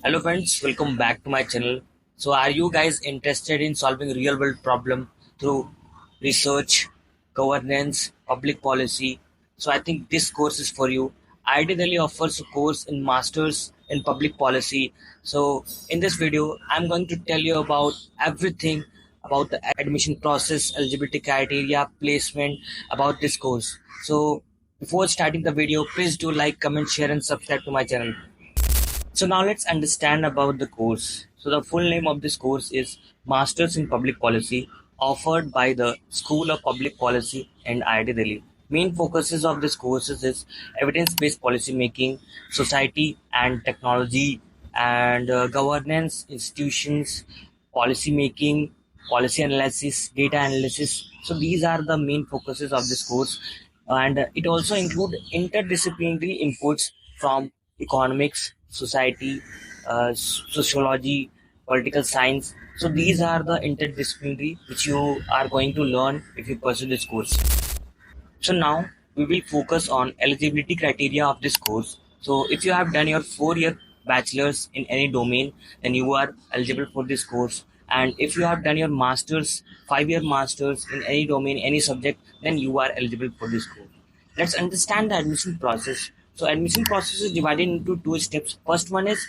Hello friends, welcome back to my channel. So are you guys interested in solving real world problem through research, governance, public policy? So I think this course is for you. IIT Delhi offers a course in Masters in Public Policy. So in this video, I'm going to tell you about everything about the admission process, eligibility criteria, placement, about this course. So before starting the video, please do like, comment, share and subscribe to my channel. So now let's understand about the course. So the full name of this course is Masters in Public Policy, offered by the School of Public Policy and IIT Delhi. Main focuses of this courses is evidence-based policy making, society and technology, and governance, institutions, policy making, policy analysis, data analysis. So these are the main focuses of this course, and it also include interdisciplinary inputs from economics, society, sociology, political science. So these are the interdisciplinary which you are going to learn if you pursue this course. So now we will focus on eligibility criteria of this course. So if you have done your 4-year bachelor's in any domain, then you are eligible for this course. And if you have done your master's, 5-year master's in any domain, any subject, then you are eligible for this course. Let's understand the admission process. So admission process is divided into two steps. First one is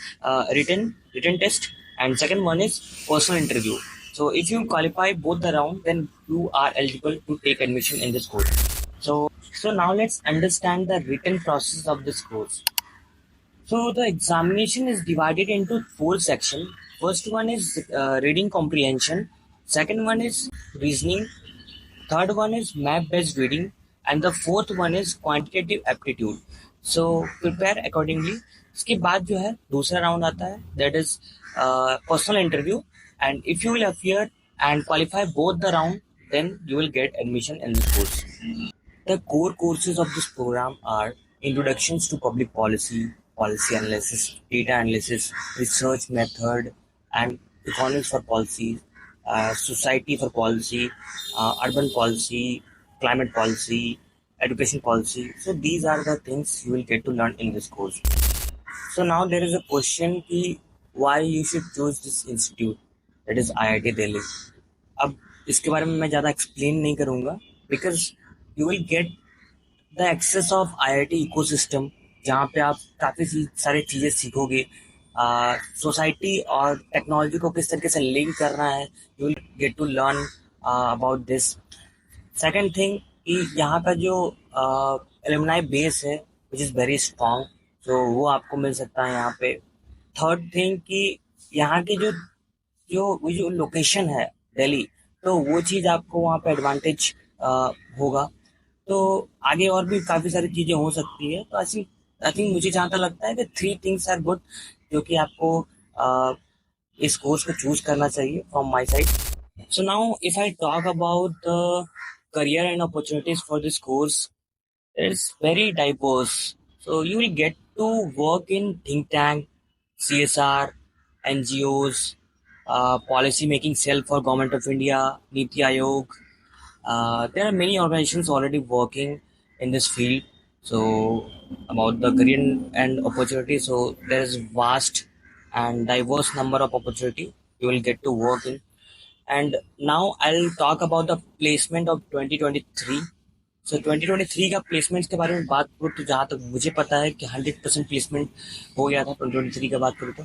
written test, and second one is personal interview. So if you qualify both the round, then you are eligible to take admission in this course. So now let's understand the written process of this course. So the examination is divided into four sections. First one is reading comprehension. Second one is reasoning. Third one is map-based reading, and the fourth one is quantitative aptitude. So prepare accordingly. इसके बाद जो है दूसरा round आता है, that is personal interview, and if you will appear and qualify both the round, then you will get admission in this course. The core courses of this program are Introductions to Public Policy, Policy Analysis, Data Analysis, Research Method, and Economics for Policy, Society for Policy, Urban Policy, Climate Policy, Education Policy. So these are the things you will get to learn in this course. So now there is a question कि why you should choose this institute, that is IIT Delhi. अब इसके बारे में मैं ज़्यादा explain नहीं करूँगा, because you will get the access of IIT ecosystem, जहाँ पे आप काफ़ी सारी चीज़ें सीखोगे. सोसाइटी और टेक्नोलॉजी को किस तरीके से लिंक करना है, you will get to learn about this. Second thing कि यहाँ का जो एलुमनाई बेस है विच इज़ वेरी स्ट्रॉन्ग, तो वो आपको मिल सकता है यहाँ पे. थर्ड थिंग कि यहाँ की जो जो लोकेशन है दिल्ली, तो वो चीज़ आपको वहाँ पे एडवांटेज होगा. तो आगे और भी काफ़ी सारी चीज़ें हो सकती है. तो आई थिंक मुझे जहाँ तक लगता है कि 3 थिंग्स आर गुड, जो कि आपको इस कोर्स को चूज करना चाहिए from my side. So now if I talk about the career and opportunities for this course, it's very diverse. So you will get to work in think tank, CSR, NGOs, policy making cell for Government of India, Niti Aayog. There are many organizations already working in this field. So about the career and opportunity, so there is vast and diverse number of opportunity you will get to work in. And now I'll talk about the placement of 2023. So 2023 का placements के बारे में बात करूँ तो जहाँ तक मुझे पता है कि 100% प्लेसमेंट हो गया था 2023 का बात करूँ तो.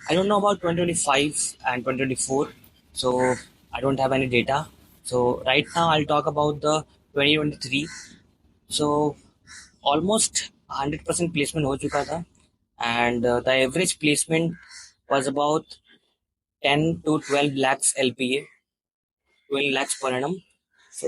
I don't know about 2025 and 2024, so I don't have any data. So right now I'll talk about the 2023. So almost 100% placement हो चुका था, and the average placement was about 10 to 12 lakhs LPA, 12 lakhs per annum. So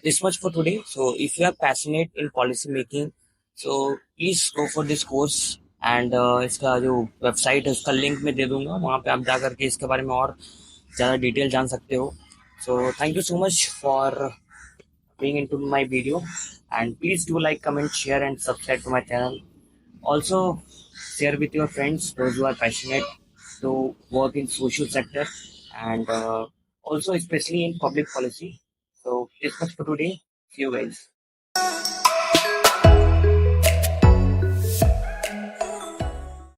this much for today. So if you are passionate in policy making, so please go for this course. And इसका जो website है उसका link मैं दे दूंगा, वहाँ पे आप जा करके इसके बारे में और ज़्यादा डिटेल जान सकते हो. So thank you so much for being into my video, and please do like, comment, share and subscribe to my channel. Also share with your friends, those who are passionate to work in social sector, and also especially in public policy. So this much for today. See you guys.